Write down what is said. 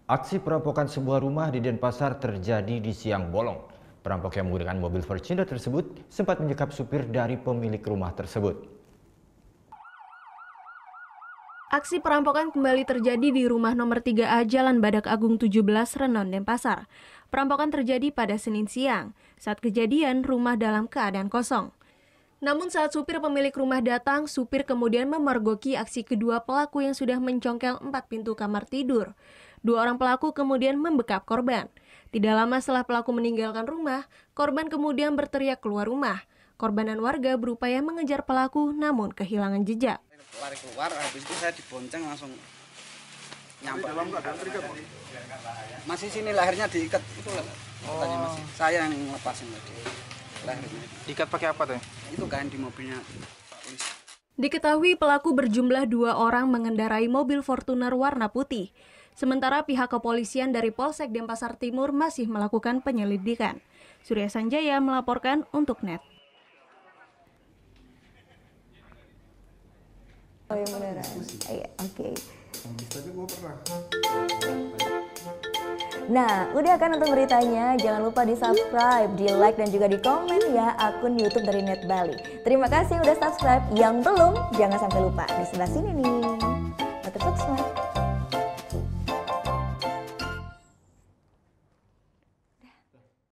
Aksi perampokan sebuah rumah di Denpasar terjadi di siang bolong. Perampok yang menggunakan mobil Fortuner tersebut sempat menyekap supir dari pemilik rumah tersebut. Aksi perampokan kembali terjadi di rumah nomor 3A Jalan Badak Agung 17 Renon, Denpasar. Perampokan terjadi pada Senin siang. Saat kejadian, rumah dalam keadaan kosong. Namun saat supir pemilik rumah datang, supir kemudian memergoki aksi kedua pelaku yang sudah mencongkel 4 pintu kamar tidur. 2 orang pelaku kemudian membekap korban. Tidak lama setelah pelaku meninggalkan rumah, korban kemudian berteriak keluar rumah. Korban dan warga berupaya mengejar pelaku namun kehilangan jejak. Lari keluar, habis itu saya dibonceng langsung nyampe. Masih sini lehernya diikat itu masih. Saya yang lepasin tadi lehernya. Ikat pakai apa tuh? Itu kan di mobilnya polisi. Diketahui pelaku berjumlah 2 orang mengendarai mobil Fortuner warna putih. Sementara pihak kepolisian dari Polsek Denpasar Timur masih melakukan penyelidikan. Surya Sanjaya melaporkan untuk NET. Oh yang beneran? Iya, oke. Nah, udah kan nonton beritanya? Jangan lupa di subscribe, di like, dan juga di komen ya akun YouTube dari Net Bali. Terima kasih udah subscribe. Yang belum, jangan sampai lupa. Di sebelah sini nih. Subscribe.